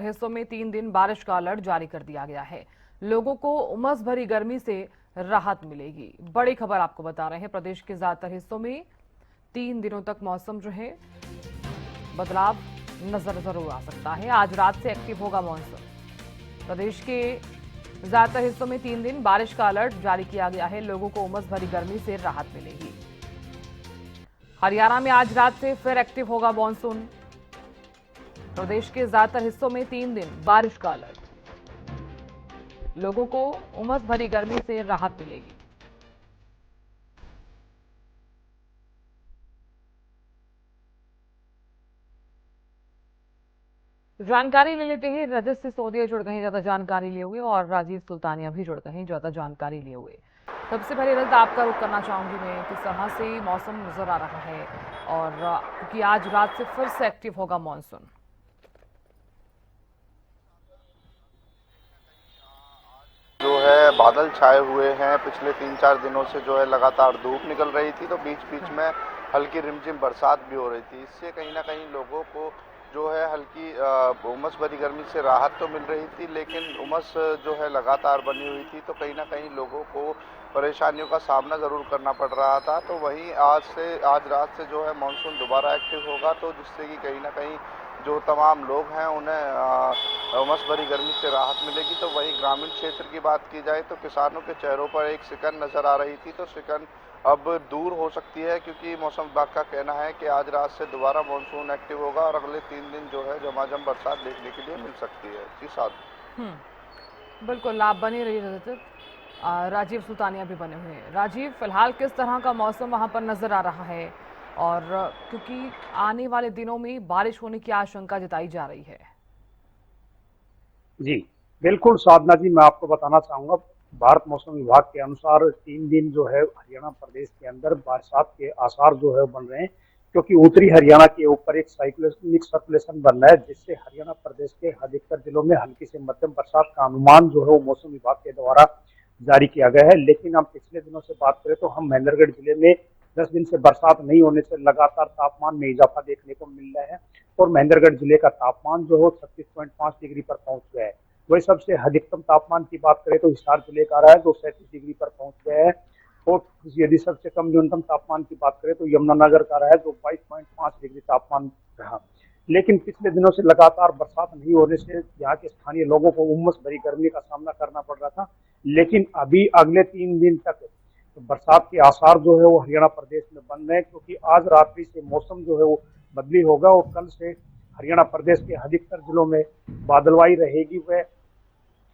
हिस्सों में 3 दिन बारिश का अलर्ट जारी कर दिया गया है। लोगों को उमस भरी गर्मी से राहत मिलेगी। बड़ी खबर आपको बता रहे हैं, प्रदेश के ज्यादातर हिस्सों में 3 दिनों तक मौसम जो है बदलाव नजर जरूर आ सकता है। आज रात से एक्टिव होगा मॉनसून। प्रदेश के ज्यादातर हिस्सों में 3 दिन बारिश का अलर्ट जारी किया गया है। लोगों को उमस भरी गर्मी से राहत मिलेगी। हरियाणा में आज रात से फिर एक्टिव होगा मॉनसून। प्रदेश के ज्यादातर हिस्सों में 3 दिन बारिश का अलर्ट। लोगों को उमस भरी गर्मी से राहत मिलेगी। जानकारी ले लेते हैं, रजत सिसोदिया जुड़ गए हैं ज्यादा जानकारी लिए हुए और राजीव सुल्तानिया भी जुड़ गए हैं ज्यादा जानकारी लिए हुए। सबसे पहले रजत आपका रुख करना चाहूंगी मैं, किस तरह से मौसम नजर आ रहा है और क्योंकि आज रात से फिर से एक्टिव होगा मॉनसून। जो है बादल छाए हुए हैं, पिछले 3-4 दिनों से जो है लगातार धूप निकल रही थी, तो बीच बीच में हल्की रिमझिम बरसात भी हो रही थी। इससे कहीं ना कहीं लोगों को जो है हल्की उमस भरी गर्मी से राहत तो मिल रही थी, लेकिन उमस जो है लगातार बनी हुई थी, तो कहीं ना कहीं लोगों को परेशानियों का सामना ज़रूर करना पड़ रहा था। तो वहीं आज रात से जो है मानसून दोबारा एक्टिव होगा, तो जिससे कि कहीं ना कहीं जो तमाम लोग हैं उन्हें उमस भरी गर्मी से राहत मिलेगी। तो वहीं ग्रामीण क्षेत्र की बात की जाए तो किसानों के चेहरों पर एक सिकन नज़र आ रही थी, तो सिकन अब दूर हो सकती है, क्योंकि मौसम विभाग का कहना है कि आज रात से दोबारा मानसून एक्टिव होगा और अगले 3 दिन जो है झमाझम बरसात देखने के लिए मिल सकती है। जी साहब। बिल्कुल, आप बने रहिए रजत। राजीव सुल्तानिया भी बने हुए हैं। राजीव, फिलहाल किस तरह का मौसम वहां पर नजर आ रहा है और क्योंकि आने वाले दिनों में बारिश होने की आशंका जताई जा रही है। जी बिल्कुल साधना जी, मैं आपको बताना चाहूंगा, भारत मौसम विभाग के अनुसार 3 दिन जो है हरियाणा प्रदेश के अंदर बरसात के आसार जो है बन रहे हैं, क्योंकि उत्तरी हरियाणा के ऊपर एक साइक्लोनिक सर्कुलेशन बन रहा है, जिससे हरियाणा प्रदेश के अधिकतर जिलों में हल्की से मध्यम बरसात का अनुमान जो है वो मौसम विभाग के द्वारा जारी किया गया है। लेकिन हम पिछले दिनों से बात करें तो हम महेंद्रगढ़ जिले में 10 दिन से बरसात नहीं होने से लगातार तापमान में इजाफा देखने को मिल रहा है और महेंद्रगढ़ जिले का तापमान जो है 36.5 डिग्री पर पहुंच गया है। वही सबसे अधिकतम तापमान की बात करें तो हिसार जिले का रहा है जो 37 डिग्री पर पहुंच गया है और यदि सबसे कम न्यूनतम तापमान की बात करें तो यमुनानगर का रहा है जो 22.5 डिग्री तापमान रहा। लेकिन पिछले दिनों से लगातार बरसात नहीं होने से यहाँ के स्थानीय लोगों को उमस भरी गर्मी का सामना करना पड़ रहा था। लेकिन अभी अगले 3 दिन तक बरसात के आसार जो है वो हरियाणा प्रदेश में बन रहे हैं, क्योंकि आज रात्रि से मौसम जो है वो बदली होगा और कल से हरियाणा प्रदेश के अधिकतर जिलों में बादलवाई रहेगी व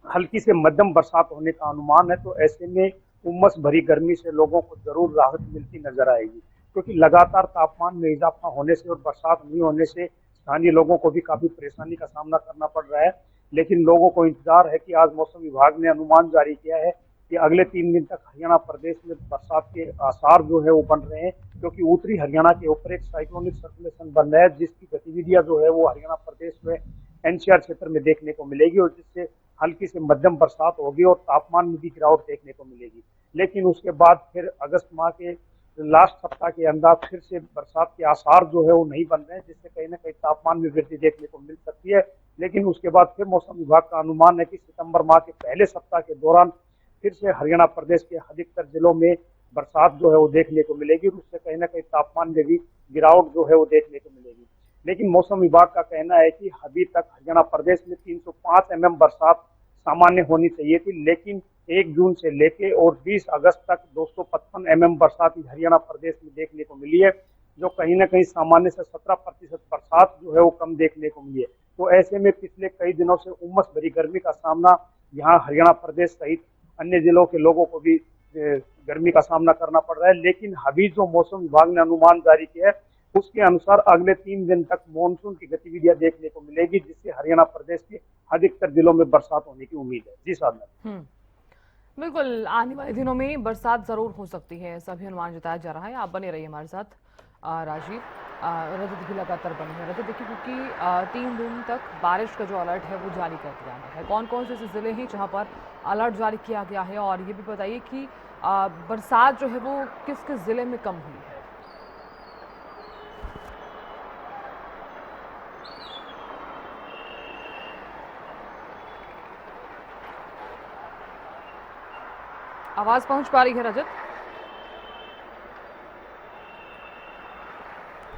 हल्की से मध्यम बरसात होने का अनुमान है। तो ऐसे में उमस भरी गर्मी से लोगों को जरूर राहत मिलती नजर आएगी, क्योंकि लगातार तापमान में इजाफा होने से और बरसात नहीं होने से स्थानीय लोगों को भी काफी परेशानी का सामना करना पड़ रहा है। लेकिन लोगों को इंतजार है कि आज मौसम विभाग ने अनुमान जारी किया है कि अगले 3 दिन तक हरियाणा प्रदेश में बरसात के आसार जो है वो बन रहे हैं, क्योंकि उत्तरी हरियाणा के ऊपर एक साइक्लोनिक सर्कुलेशन बन रहा है, जिसकी गतिविधियां जो है वो हरियाणा प्रदेश में एनसीआर क्षेत्र में देखने को मिलेगी और जिससे हल्की से मध्यम बरसात होगी और तापमान में भी गिरावट देखने को मिलेगी। लेकिन उसके बाद फिर अगस्त माह के लास्ट सप्ताह के अंदर फिर से बरसात के आसार जो है वो नहीं बन रहे हैं, जिससे कहीं ना कहीं तापमान में वृद्धि देखने को मिल सकती है। लेकिन उसके बाद फिर मौसम विभाग का अनुमान है कि सितंबर माह के पहले सप्ताह के दौरान फिर से हरियाणा प्रदेश के अधिकतर जिलों में बरसात जो है वो देखने को मिलेगी और उससे कहीं ना कहीं तापमान में भी गिरावट जो है वो देखने को मिलेगी। लेकिन मौसम विभाग का कहना है कि अभी तक हरियाणा प्रदेश में 305 mm बरसात सामान्य होनी चाहिए थी, लेकिन 1 जून से लेके और 20 अगस्त तक 255 mm बरसात हरियाणा प्रदेश में देखने को मिली है, जो कहीं ना कहीं सामान्य से 17% बरसात जो है वो कम देखने को मिली है। तो ऐसे में पिछले कई दिनों से उमस भरी गर्मी का सामना यहाँ हरियाणा प्रदेश सहित अन्य जिलों के लोगों को भी गर्मी का सामना करना पड़ रहा है। लेकिन अभी जो मौसम विभाग ने अनुमान जारी किया है उसके अनुसार अगले 3 दिन तक मानसून की गतिविधियां देखने को मिलेगी, जिससे हरियाणा प्रदेश के अधिकतर जिलों में बरसात होने की उम्मीद है। जी साधना। बिल्कुल, आने वाले दिनों में बरसात जरूर हो सकती है, सभी अनुमान जताया जा रहा है। आप बने रहिए हमारे साथ। राजीव, रजत भी लगातार बने हैं। रजत देखिए, क्योंकि 3 दिन तक बारिश का जो अलर्ट है वो जारी कर दिया गया है। कौन कौन से ऐसे जिले हैं जहां पर अलर्ट जारी किया गया है और ये भी बताइए कि बरसात जो है वो किस किस जिले में कम हुई है। आवाज पहुंच पा रही है रजत?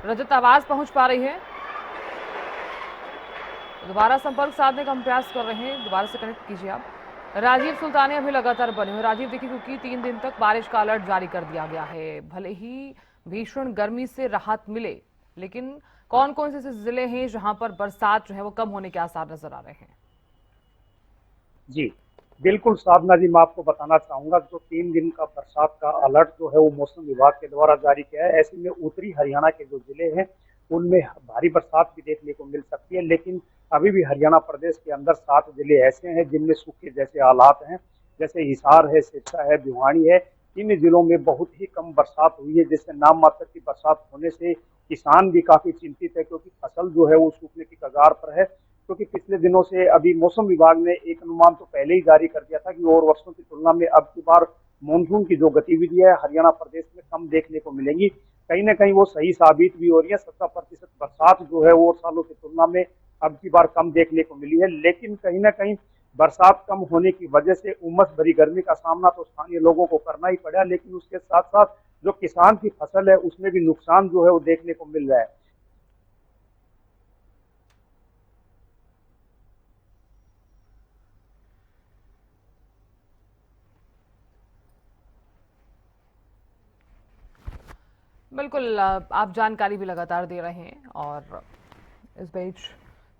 रजत, आवाज पहुंच पा रही है? दोबारा संपर्क साधने का हम प्रयास कर रहे हैं, दोबारा से कनेक्ट कीजिए आप। राजीव सुल्तानिया अभी लगातार बने हुए। राजीव, देखिए, क्योंकि 3 दिन तक बारिश का अलर्ट जारी कर दिया गया है, भले ही भीषण गर्मी से राहत मिले, लेकिन कौन कौन से ऐसे जिले हैं जहां पर बरसात जो है वो कम होने के आसार नजर आ रहे हैं? जी बिल्कुल साधना जी, मैं आपको बताना चाहूंगा जो 3 दिन का बरसात का अलर्ट जो है वो मौसम विभाग के द्वारा जारी किया है। ऐसे में उत्तरी हरियाणा के जो जिले हैं उनमें भारी बरसात भी देखने को मिल सकती है, लेकिन अभी भी हरियाणा प्रदेश के अंदर 7 जिले ऐसे हैं जिनमें सूखे जैसे हालात हैं, जैसे हिसार है, सिरसा है, भिवानी है। इन जिलों में बहुत ही कम बरसात हुई है, जिससे नाम मात्र की बरसात होने से किसान भी काफी चिंतित है, क्योंकि फसल जो है वो सूखने की कगार पर है। क्योंकि पिछले दिनों से अभी मौसम विभाग ने एक अनुमान तो पहले ही जारी कर दिया था कि और वर्षों की तुलना में अब की बार मानसून की जो गतिविधि है हरियाणा प्रदेश में कम देखने को मिलेंगी। कहीं ना कहीं वो सही साबित भी हो रही है। 70% बरसात जो है वो सालों की तुलना में अब की बार कम देखने को मिली है, लेकिन कहीं ना कहीं बरसात कम होने की वजह से उमस भरी गर्मी का सामना तो स्थानीय लोगों को करना ही पड़ा, लेकिन उसके साथ साथ जो किसान की फसल है उसमें भी नुकसान जो है वो देखने को मिल रहा है। बिल्कुल, आप जानकारी भी लगातार दे रहे हैं, और इस बीच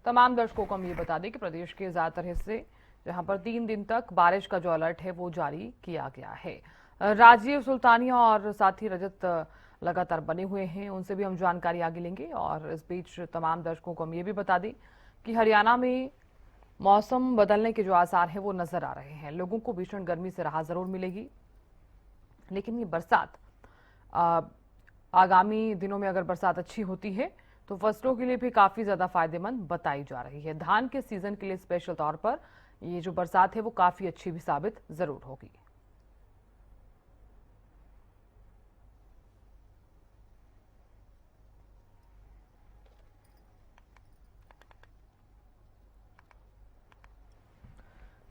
तमाम दर्शकों को हम ये बता दें कि प्रदेश के ज्यादातर हिस्से जहां पर 3 दिन तक बारिश का जो अलर्ट है वो जारी किया गया है। राजीव सुल्तानिया और साथी रजत लगातार बने हुए हैं, उनसे भी हम जानकारी आगे लेंगे। और इस बीच तमाम दर्शकों को हम ये भी बता दें कि हरियाणा में मौसम बदलने के जो आसार हैं वो नजर आ रहे हैं। लोगों को भीषण गर्मी से राहत जरूर मिलेगी, लेकिन ये बरसात आगामी दिनों में अगर बरसात अच्छी होती है तो फसलों के लिए भी काफी ज्यादा फायदेमंद बताई जा रही है। धान के सीजन के लिए स्पेशल तौर पर ये जो बरसात है वो काफी अच्छी भी साबित जरूर होगी।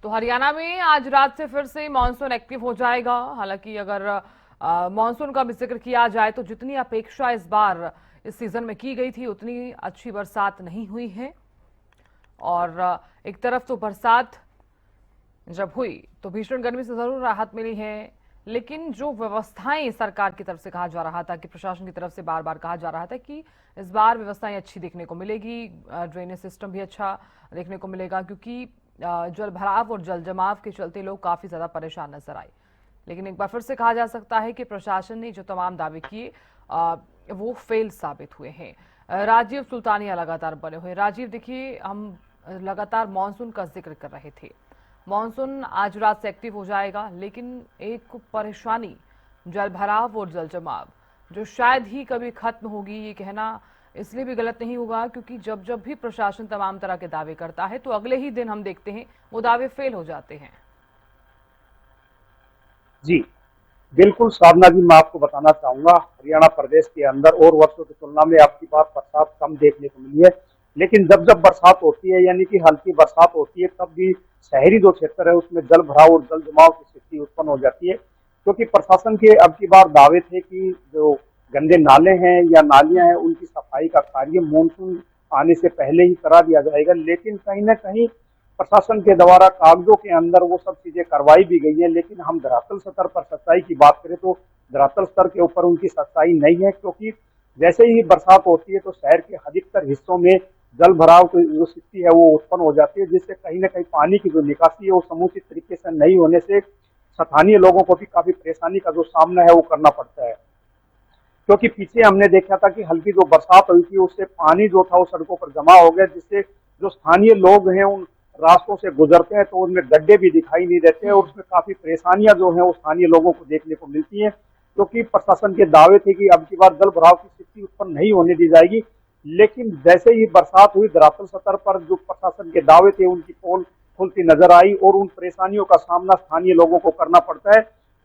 तो हरियाणा में आज रात से फिर से मानसून एक्टिव हो जाएगा। हालांकि अगर मानसून का भी जिक्र किया जाए तो जितनी अपेक्षा इस बार इस सीजन में की गई थी उतनी अच्छी बरसात नहीं हुई है। और एक तरफ तो बरसात जब हुई तो भीषण गर्मी से जरूर राहत मिली है, लेकिन जो व्यवस्थाएं सरकार की तरफ से कहा जा रहा था, कि प्रशासन की तरफ से बार बार कहा जा रहा था कि इस बार व्यवस्थाएं अच्छी देखने को मिलेगी, ड्रेनेज सिस्टम भी अच्छा देखने को मिलेगा, क्योंकि जल भराव और जल जमाव के चलते लोग काफी ज्यादा परेशान नजर आए। लेकिन एक बार फिर से कहा जा सकता है कि प्रशासन ने जो तमाम दावे किए वो फेल साबित हुए हैं। राजीव सुल्तानिया लगातार बने हुए। राजीव, देखिए, हम लगातार मानसून का जिक्र कर रहे थे। मानसून आज रात से एक्टिव हो जाएगा, लेकिन एक परेशानी जल भराव और जल जमाव जो शायद ही कभी खत्म होगी, ये कहना इसलिए भी गलत नहीं होगा क्योंकि जब जब भी प्रशासन तमाम तरह के दावे करता है तो अगले ही दिन हम देखते हैं वो दावे फेल हो जाते हैं। जी बिल्कुल साधना जी, मैं आपको बताना चाहूंगा हरियाणा प्रदेश के अंदर और वर्षों की तुलना में आपकी बार बरसात कम देखने को मिली है, लेकिन जब जब बरसात होती है यानी कि हल्की बरसात होती है तब भी शहरी जो क्षेत्र है उसमें जल भराव और जल जमाव की स्थिति उत्पन्न हो जाती है। क्योंकि प्रशासन के अब की बार दावे थे कि जो गंदे नाले हैं या नालियां हैं उनकी सफाई का कार्य मानसून आने से पहले ही करा दिया जाएगा, लेकिन कहीं ना कहीं प्रशासन के द्वारा कागजों के अंदर वो सब चीजें करवाई भी गई है, लेकिन हम धरातल स्तर पर सच्चाई की बात करें तो धरातल स्तर के ऊपर उनकी सच्चाई नहीं है। क्योंकि जैसे ही बरसात होती है तो शहर के अधिकतर हिस्सों में जल भराव की जो स्थिति है वो उत्पन्न हो जाती है, जिससे कहीं ना कहीं पानी की जो निकासी है वो समुचित तरीके से नहीं होने से स्थानीय लोगों को भी काफी परेशानी का जो सामना है वो करना पड़ता है। क्योंकि पीछे हमने देखा था कि हल्की जो बरसात हुई थी उससे पानी जो था वो सड़कों पर जमा हो गया, जिससे जो स्थानीय लोग हैं उन रास्तों से गुजरते हैं तो उनमें गड्ढे भी दिखाई नहीं देते हैं और उसमें काफी परेशानियां जो है वो स्थानीय लोगों को देखने को मिलती हैं। क्योंकि प्रशासन के दावे थे कि अब की बार जल भराव की स्थिति उत्पन्न नहीं होने दी जाएगी, लेकिन जैसे ही बरसात हुई धरातल स्तर पर जो प्रशासन के दावे थे उनकी पोल खुलती नजर आई और उन परेशानियों का सामना स्थानीय लोगों को करना पड़ता है।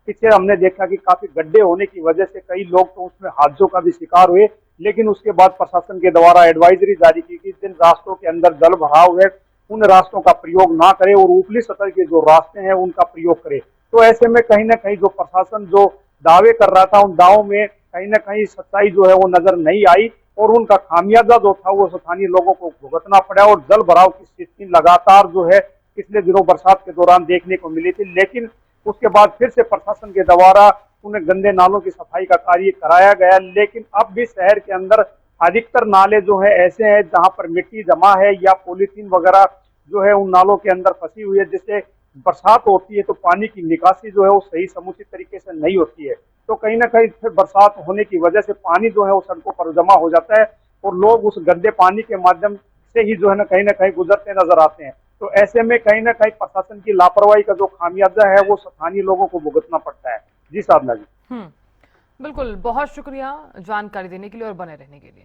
पीछे हमने देखा कि काफी गड्ढे होने की वजह से कई लोग तो उसमें हादसों का भी शिकार हुए, लेकिन उसके बाद प्रशासन के द्वारा एडवाइजरी जारी की कि जिन रास्तों के अंदर जल भराव है उन रास्तों का प्रयोग ना करें और ऊपरी सतह के जो रास्ते हैं उनका प्रयोग करें। तो ऐसे में कहीं ना कहीं जो प्रशासन जो दावे कर रहा था, उन दावों में कहीं ना कहीं सच्चाई जो है वो नजर नहीं आई और उनका खामियाजा जो था वो स्थानीय लोगों को भुगतना पड़ा। और जल भराव की स्थिति लगातार जो है पिछले दिनों बरसात के दौरान देखने को मिली थी, लेकिन उसके बाद फिर से प्रशासन के द्वारा उन्हें गंदे नालों की सफाई का कार्य कराया गया। लेकिन अब भी शहर के अंदर अधिकतर नाले जो है ऐसे हैं जहां पर मिट्टी जमा है या पॉलीथीन वगैरह जो है उन नालों के अंदर फंसी हुई है, जिससे बरसात होती है तो पानी की निकासी जो है वो सही समुचित तरीके से नहीं होती है। तो कहीं ना कहीं फिर बरसात होने की वजह से पानी जो है वो सड़कों पर जमा हो जाता है और लोग उस गंदे पानी के माध्यम से ही जो है ना कहीं गुजरते नजर आते हैं। तो ऐसे में कहीं ना कहीं प्रशासन की लापरवाही का जो खामियाजा है वो स्थानीय लोगों को भुगतना पड़ता है। जी साधना जी। बिल्कुल, बहुत शुक्रिया जानकारी देने के लिए और बने रहने के लिए।